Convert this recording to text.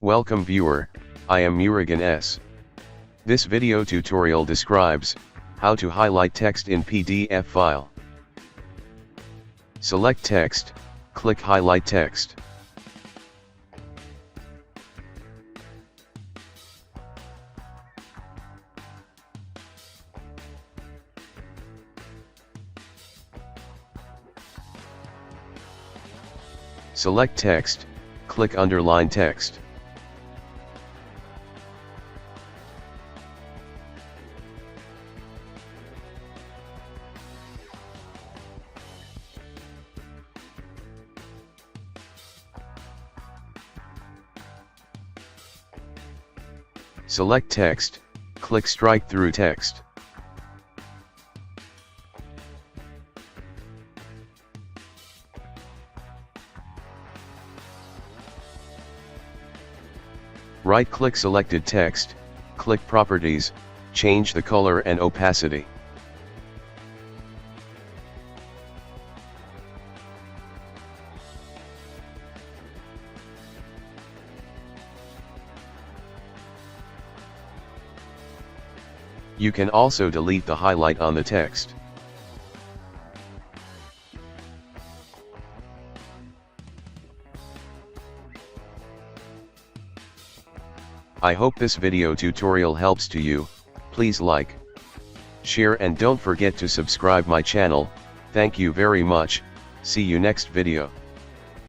Welcome viewer, I am Murugan S. This video tutorial describes how to highlight text in PDF file. Select text, click highlight text. Select text, click underline text. Select text, click strike through text. Right-click selected text, click Properties, change the color and opacity. You can also delete the highlight on the text. I hope this video tutorial helps to you. Please like, share and don't forget to subscribe my channel. Thank you very much. See you next video.